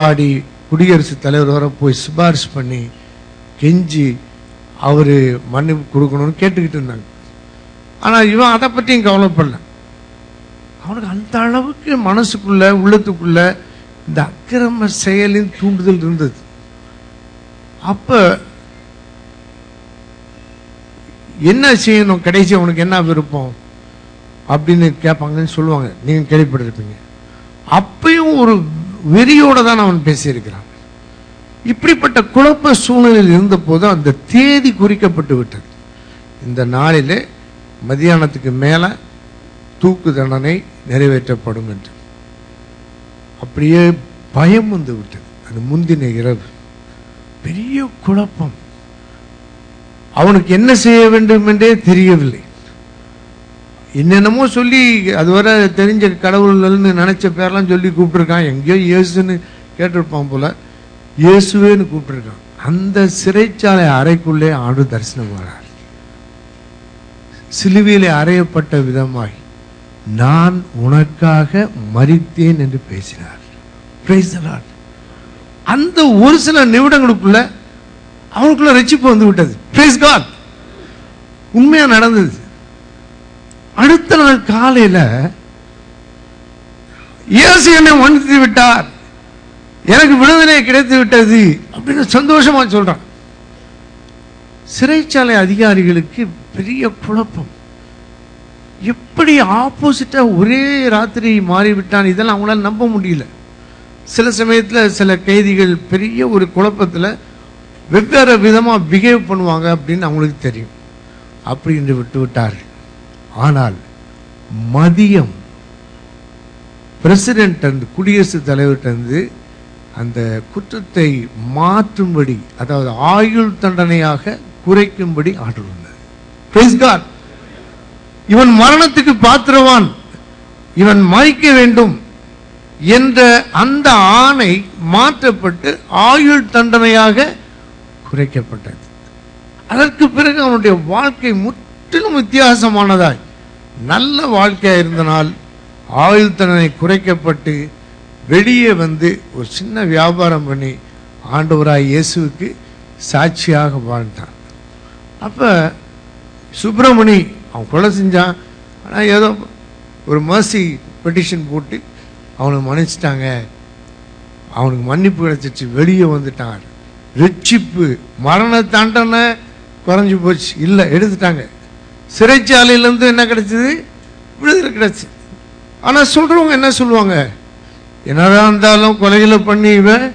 ஆடி குடியரசுத் தலைவர் வர போய் சிபாரிசு பண்ணி கெஞ்சி அவர் மன்னிப்பு கொடுக்கணும்னு கேட்டுக்கிட்டு இருந்தாங்க. ஆனால் இவன் அதை பற்றியும் கவலைப்படல. அவனுக்கு அந்த அளவுக்கு மனசுக்குள்ள உள்ளத்துக்குள்ள இந்த அக்கிரம செயலின் தூண்டுதல் இருந்தது. அப்ப என்ன செய்யணும், கடைசி அவனுக்கு என்ன விருப்பம் அப்படின்னு கேட்பாங்கன்னு சொல்லுவாங்க, நீங்க கேள்விப்பட்டிருப்பீங்க. அப்பயும் ஒரு வெறியோட தான் அவன் பேசியிருக்கிறான். இப்படிப்பட்ட குழப்ப சூழ்நிலையில் இருந்த போது அந்த தேதி குறிக்கப்பட்டு விட்டது. இந்த நாளிலே மத்தியானத்துக்கு மேல தூக்கு தண்டனை நிறைவேற்றப்படும் என்று. அப்படியே பயம் வந்து விட்டது. அது முந்தின இரவு பெரிய குழப்பம். அவனுக்கு என்ன செய்ய வேண்டும் என்றே தெரியவில்லை. என்னென்னமோ சொல்லி அதுவரை தெரிஞ்ச கடவுள்னு நினைச்ச பேரெல்லாம் சொல்லி கூப்பிட்டுருக்கான். எங்கேயோ இயேசுன்னு கேட்டிருப்பான் போல, இயேசுவேன்னு கூப்பிட்டுருக்கான். அந்த சிறைச்சாலை அறைக்குள்ளே ஆண்டு தரிசனம் வரார். சிலுவையிலே அறையப்பட்ட விதமாய் நான் உனக்காக மரித்தேன் என்று பேசினார். Praise the Lord. அந்த ஒரு சில நிமிடங்களுக்குள்ள அவனுக்குள்ள ரட்சிப்பு வந்து விட்டது. Praise God. உண்மையா நடந்தது. அடுத்த நாள் காலையில இயேசு என்னை மன்னித்து விட்டார், எனக்கு விடுதலை கிடைத்து விட்டது அப்படின்னு சந்தோஷமா சொல்றான். சிறைச்சாலை அதிகாரிகளுக்கு பெரிய குழப்பம். எப்படி ஆப்போசிட்டா ஒரே ராத்திரி மாறிவிட்டான், இதெல்லாம் அவங்களால நம்ப முடியல. சில சமயத்தில் சில கைதிகள் பெரிய ஒரு குழப்பத்தில் வெவ்வேறு விதமாக பிஹேவ் பண்ணுவாங்க அப்படின்னு அவங்களுக்கு தெரியும். அப்படி என்று விட்டு விட்டார்கள். ஆனால் மதியம் பிரசிடென்ட் அந்த குடியரசுத் தலைவர்கிட்ட அந்த குற்றத்தை மாற்றும்படி, அதாவது ஆயுள் தண்டனையாக குறைக்கும்படி ஆர்டர் வந்தது. Praise God. இவன் மரணத்துக்கு பாத்திரவான், இவன் மறிக்க வேண்டும் என்ற அந்த ஆணை மாற்றப்பட்டு ஆயுள் தண்டனையாக குறைக்கப்பட்டது. அதற்கு பிறகு அவனுடைய வாழ்க்கை முற்றிலும் வித்தியாசமானதாய் நல்ல வாழ்க்கையா இருந்தனால் ஆயுள் தண்டனை குறைக்கப்பட்டு வெளியே வந்து ஒரு சின்ன வியாபாரம் பண்ணி ஆண்டவராய் இயேசுவுக்கு சாட்சியாக வாழ்ந்தான். அப்ப சுப்பிரமணி அவன் கொலை செஞ்சான். ஆனால் ஏதோ ஒரு மர்சி பெட்டிஷன் போட்டு அவனுக்கு மன்னிச்சிட்டாங்க, அவனுக்கு மன்னிப்பு கிடைச்சிச்சு, வெளியே வந்துட்டான். ரட்சிப்பு, மரண தண்டனை குறைஞ்சி போச்சு, இல்லை எடுத்துட்டாங்க. சிறைச்சாலையிலேருந்து என்ன கிடைச்சது, விடுதலை கிடைச்சி. ஆனால் சொல்றவங்க என்ன சொல்லுவாங்க, என்னதான் இருந்தாலும் கொலைகளை பண்ணி இவன்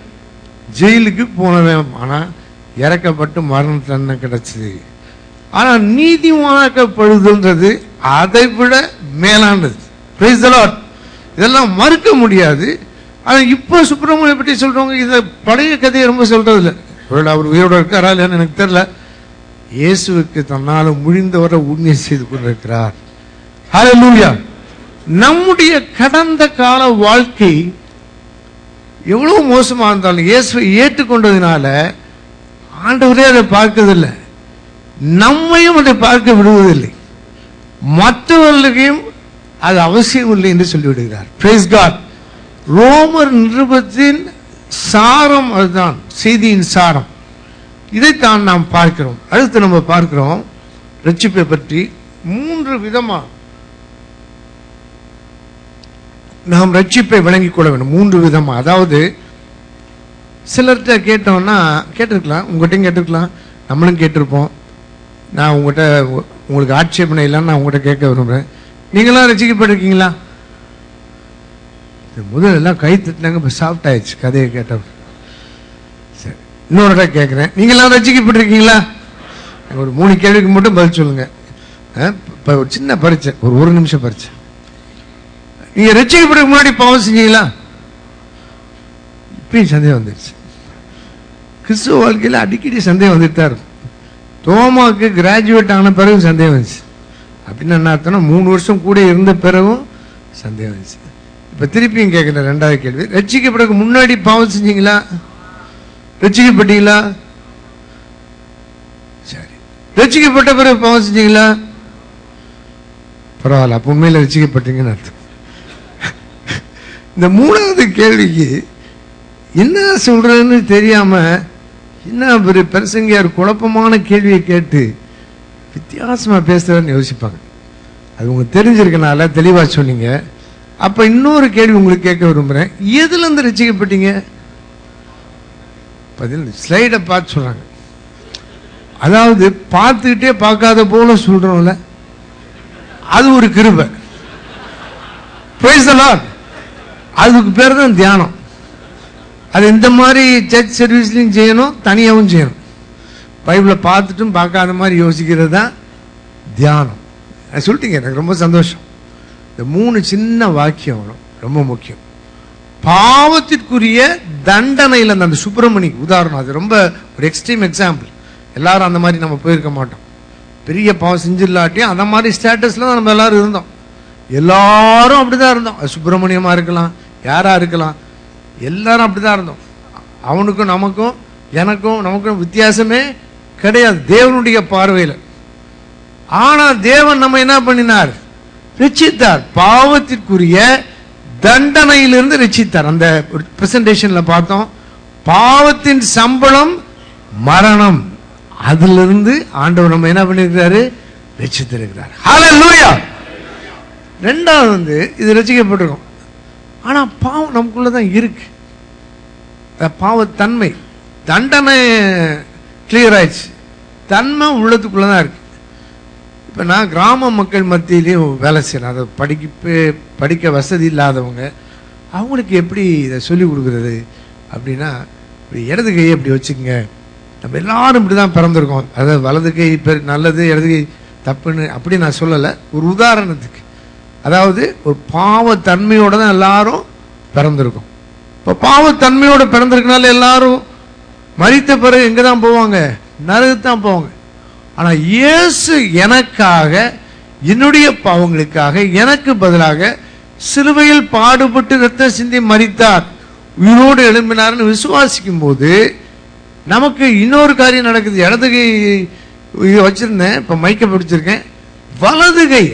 ஜெயிலுக்கு போனவன், ஆனால் இறக்கப்பட்டு மரண தண்டனை கிடைச்சது. ஆனால் நீதிமானாக்கப்படுதல்ன்றது அதை விட மேலானது. Price the Lord. இதெல்லாம் மறுக்க முடியாது. ஆனால் இப்போ சுப்பிரமணிய பற்றி சொல்றவங்க இதை பழைய கதையை ரொம்ப சொல்றது இல்லை. அவர் உயிரோட இருக்காரா இல்லைன்னு எனக்கு தெரியல. இயேசுவுக்கு தன்னால் முடிந்தவரை உண்மையை செய்து கொண்டிருக்கிறார். ஹல்லேலூயா. நம்முடைய கடந்த கால வாழ்க்கை எவ்வளவு மோசமா இருந்தாலும் இயேசுவை ஏற்றுக்கொண்டதுனால ஆண்டவரே அதை பார்க்கறதில்லை, நம்மையும் அதை பார்க்க விடுவதில்லை, மற்றவர்களுக்கும் அது அவசியம் இல்லை என்று சொல்லிவிடுகிறார். Price God. ரோமர் நிருபத்தின் சாரம் அதுதான், செய்தியின் சாரம். இதைத்தான் நாம் பார்க்கிறோம். அடுத்து நம்ம பார்க்கிறோம் ரட்சிப்பை பற்றி 3 விதமா நாம் ரட்சிப்பை விளங்கிக் கொள்ள வேண்டும். 3 விதமா. அதாவது சிலர்கிட்ட கேட்டோம்னா கேட்டிருக்கலாம், உங்கள்கிட்டையும் கேட்டிருக்கலாம், நம்மளும் கேட்டிருப்போம். நான் உங்கள்கிட்ட உங்களுக்கு ஆட்சேபனை இல்லைன்னு நான் உங்கள்கிட்ட கேட்க விரும்புகிறேன். நீங்களாம் ரசிக்கப்பட்டிருக்கீங்களா? முதல்ல எல்லாம் கை தட்டினாங்க, இப்போ சாஃப்ட் ஆயிடுச்சு கதையை கேட்ட. சரி, இன்னொரு கேட்குறேன், நீங்களாம் ரசிக்கப்பட்டிருக்கீங்களா? ஒரு 3 கேள்விக்கு மட்டும் பதில் சொல்லுங்க. இப்போ ஒரு சின்ன பரீட்சை, ஒரு நிமிஷம் பரீட்சை. நீங்க ரசிக்கப்படுறதுக்கு முன்னாடி பாவம் செஞ்சீங்களா? இப்பயும் சந்தேகம் வந்துருச்சு. கிறிஸ்துவ வாழ்க்கையில் அடிக்கடி சந்தேகம் வந்துட்டு தான் இருக்கும். தோமாவுக்கு கிராஜுவேட் ஆன பிறகு சந்தேகம் வந்துச்சு. அப்படின்னு என்ன அர்த்தம்னா 3 வருஷம் கூட இருந்த பிறகும் சந்தேகம் வந்துச்சு. இப்ப திருப்பியும் கேட்கிறேன், 2வது கேள்வி, ரட்சிக்கப்படுறதுக்கு முன்னாடி பாவம் செஞ்சீங்களா? ரட்சிக்கப்பட்டீங்களா? சரி. ரட்சிக்கப்பட்ட பிறகு பாவம் செஞ்சீங்களா? பரவாயில்ல, அப்ப உண்மையில ரட்சிக்கப்பட்டீங்கன்னு அர்த்தம். இந்த 3வது கேள்விக்கு என்ன சொல்றதுன்னு தெரியாம என்ன ஒரு பிரசங்கியார் குழப்பமான கேள்வியை கேட்டு வித்தியாசமா பேசுறான்னு யோசிப்பாங்க. அது உங்களுக்கு தெரிஞ்சிருக்கனால தெளிவா சொன்னீங்க. அப்ப இன்னொரு கேள்வி உங்களுக்கு கேட்க விரும்புறேன். எதுல இருந்து ரட்சிக்கப்பட்டீங்க? ஸ்லைட பார்த்து சொல்றாங்க. அதாவது பார்த்துக்கிட்டே பார்க்காத போல சொல்றோம்ல, அது ஒரு கிருபை. Price the Lord. அதுக்கு பேர் தான் தியானம். அது இந்த மாதிரி சர்ச் சர்வீஸ்லையும் செய்யணும், தனியாகவும் செய்யணும். பைபிளை பார்த்துட்டும் பார்க்காத மாதிரி யோசிக்கிறது தான் தியானம். சொல்லிட்டீங்க, எனக்கு ரொம்ப சந்தோஷம். இந்த 3 சின்ன வாக்கியம் ரொம்ப முக்கியம். பாவத்திற்குரிய தண்டனையில் அந்த சுப்பிரமணி உதாரணம், அது ரொம்ப ஒரு எக்ஸ்ட்ரீம் எக்ஸாம்பிள். எல்லாரும் அந்த மாதிரி நம்ம போயிருக்க மாட்டோம். பெரிய பாவம் செஞ்சிடலாட்டியும் அந்த மாதிரி ஸ்டேட்டஸ்ல தான் நம்ம எல்லாரும் இருந்தோம். எல்லாரும் அப்படிதான் இருந்தோம். அது சுப்பிரமணியமா இருக்கலாம், யாரா இருக்கலாம், எல்லாரும் அப்படிதான் இருந்தோம். அவனுக்கும் நமக்கும் வித்தியாசமே கிடையாது தேவனுடைய பார்வையில். ஆனா தேவன் நம்ம என்ன பண்ணினார்? ரட்சித்தார். பாவத்திற்குரிய தண்டனையிலிருந்து ரட்சித்தார். அந்த பிரசன்டேஷன்ல பார்த்தோம், பாவத்தின் சம்பளம் மரணம். அதிலிருந்து ஆண்டவர் நம்ம என்ன பண்ணிருக்கிறாரு? ரட்சித்திருக்கிறார். ஹல்லேலூயா. ரெண்டாவது இது ரட்சிக்கப்பட்டிருக்கும். ஆனா பாவம் நமக்குள்ளதான் இருக்கு. பாவத்தன்மை, தண்டனை கிளியர் ஆயிடுச்சு, தன்மை உள்ளத்துக்குள்ளதான் இருக்கு. இப்ப நான் கிராம மக்கள் மத்தியிலையும் வேலை செய்யறேன். அதை படிக்க வசதி இல்லாதவங்க, அவங்களுக்கு எப்படி இதை சொல்லிக் கொடுக்கறது அப்படின்னா, இடது கையை இப்படி வச்சுக்கோங்க. நம்ம எல்லாரும் இப்படிதான் பிறந்திருக்கோம். அதாவது வலது கை நல்லது, இடது கை தப்புன்னு அப்படி நான் சொல்லலை. ஒரு உதாரணத்துக்கு, அதாவது ஒரு பாவத்தன்மையோட தான் எல்லாரும் பிறந்திருக்கோம். இப்போ பாவத்தன்மையோட பிறந்திருக்கனால எல்லாரும் மரித்த பிறகு எங்க தான் போவாங்க? நரகத்தான் போவாங்க. ஆனா இயேசு எனக்காக, என்னுடைய பாவங்களுக்காக எனக்கு பதிலாக சிலுவையில் பாடுபட்டு ரத்தம் சிந்தி மரித்தார், உயிரோடு எழும்பினார்னு விசுவாசிக்கும் போது நமக்கு இன்னொரு காரியம் நடக்குது. இடது கை வச்சிருந்தேன், இப்ப மைக்க பிடிச்சிருக்கேன், வலது கை,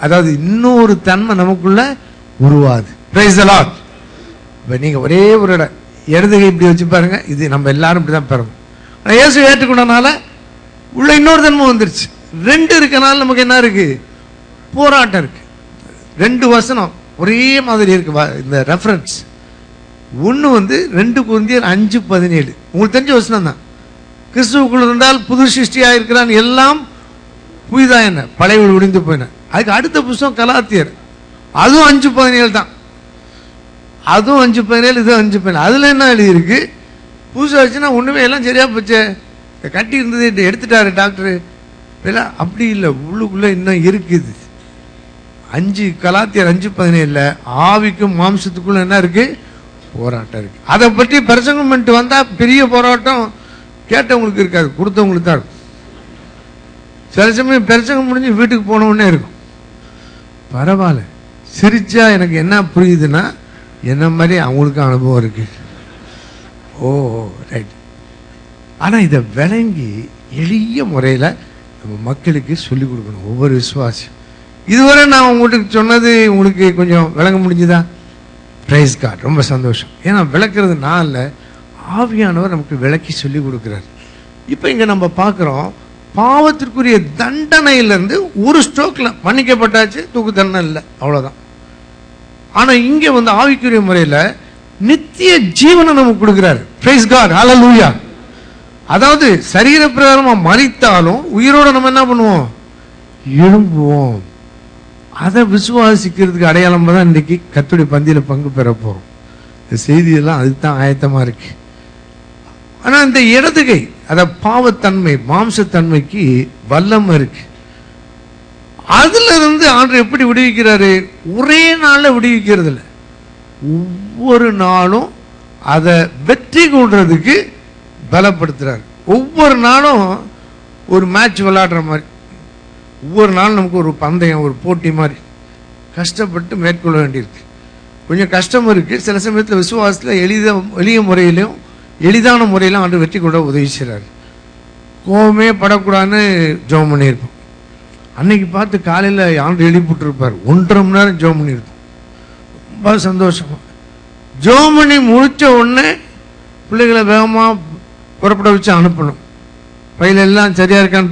அதாவது இன்னொரு தன்மை நமக்குள்ள உருவாது. Price the Lord. இப்ப நீங்க ஒரே ஒரு இடது கை இப்படி வச்சு பாருங்க, இது நம்ம எல்லாரும் இப்படிதான் பிறந்தோம். ஆனா இயேசு ஏற்றுக்கொண்டனால உள்ள இன்னொரு தன்மை வந்துருச்சு. 2 இருக்கனால நமக்கு என்ன இருக்கு? போராட்டம் இருக்கு. 2 வசனம் ஒரே மாதிரி இருக்கு. இந்த ரெஃபரன்ஸ் ஒன்னு 2 கொரிந்தியர் 5:17 உங்களுக்கு தெரிஞ்ச வசனம் தான். கிறிஸ்துவுக்குள் இருந்தால் புது சிருஷ்டியா இருக்கிறான், எல்லாம் புதிதா என்ன, பழைய ஒழிந்து போயின. அதுக்கு அடுத்த புத்தகம் கலாத்தியர், அதுவும் 5:17 தான். அதுவும் 5:17, இது 5:17. அதுல என்ன எழுதி இருக்கு? புதுசா வச்சுன்னா ஒண்ணுமே எல்லாம் சரியா போச்சு, கட்டி இருந்தது எடுத்துட்டாரு டாக்டர். அப்படி இல்லை, உள்ளுக்குள்ள இன்னும் இருக்குது. கலாத்தியர் 5:17 ஆவிக்கும் மாம்சத்துக்குள்ள என்ன இருக்கு? போராட்டம் இருக்கு. அதை பற்றி பிரசங்கம் பண்ணிட்டு வந்தா பெரிய போராட்டம் கேட்டவங்களுக்கு இருக்காது, கொடுத்தவங்களுக்கு தான் இருக்கும். சில சமயம் பிரசங்கம் முடிஞ்சு வீட்டுக்கு போனவுடனே இருக்கும். பரவாயில்ல, சிரிச்சா எனக்கு என்ன புரியுதுன்னா, என்ன மாதிரி அவங்களுக்கு அனுபவம் இருக்கு. ஓ ரைட். ஆனா இதை விளங்கி எளிய முறையில நம்ம மக்களுக்கு சொல்லிக் கொடுக்கணும், ஒவ்வொரு விசுவாசியும். இதுவரை நான் உங்களுக்கு சொன்னது உங்களுக்கு கொஞ்சம் விளங்க முடிஞ்சுதா? பிரைஸ் காட், ரொம்ப சந்தோஷம். ஏன்னா விளக்குறது நான் இல்லை, ஆவியானவர் நமக்கு விளக்கி சொல்லி கொடுக்கிறார். இப்ப இங்க நம்ம பார்க்கிறோம், பாவத்திற்குரிய தண்டனையிலிருந்து ஒரு ஸ்ட்ரோக்ல மன்னிக்கப்பட்டாச்சு, தூக்கு தண்டனை இல்லை, அவ்வளவுதான். ஆனா இங்க ஆவிக்குரிய முறையில நித்திய ஜீவனை நமக்கு கொடுக்கிறார். பிரைஸ் காட், ஹல்லேலூயா. அதாவது சரீர பிரகாரமா மரித்தாலும் உயிரோட நம்ம என்ன பண்ணுவோம்? எழும்புவோம். அதை விசுவாசிக்கிறதுக்கு அடையாளம் தான் இன்னைக்கு கர்த்தருடைய பந்தியில பங்கு பெற போறோம். இந்த செய்தியெல்லாம் அதுதான் ஆயத்தமா இருக்கு. ஆனா இந்த இடதுகை, அத பாவத்தன்மை, மாம்சத்தன்மைக்கு வல்லமை இருக்கு. அதுல இருந்து ஆண்டவர் எப்படி விடுவிக்கிறாரு? ஒரே நாள்ல விடுவிக்கிறது இல்லை, ஒவ்வொரு நாளும் அதை வெற்றி கொள்றதுக்கு பலப்படுத்துறாரு. ஒவ்வொரு நாளும் ஒரு மேட்ச் விளையாடுற மாதிரி, ஒவ்வொரு நாளும் நமக்கு ஒரு பந்தயம், ஒரு போட்டி மாதிரி கஷ்டப்பட்டு மேற்கொள்ள வேண்டியிருக்கு. கொஞ்சம் கஷ்டம் இருக்கு. சில சமயத்தில் விசுவாசத்தில் எளிய முறையிலும் எளிதான முறையிலும் ஆண்டு வெற்றி கொள்ள உதவி செய்கிறார். கோபமே படக்கூடாதுன்னு ஜெபம் பண்ணியிருப்போம். அன்னைக்கு பார்த்து காலையில் ஆண்டு எழுப்பிட்டுருப்பார், 1.5 மணி நேரம் ஜெபம் பண்ணியிருப்போம். ரொம்ப சந்தோஷமா ஜெபம் பண்ணி முடிச்ச உடனே பிள்ளைகளை வேகமாக புறப்பட வச்சு அனுப்பணும். பையில எல்லாம் சரியா இருக்கான்னு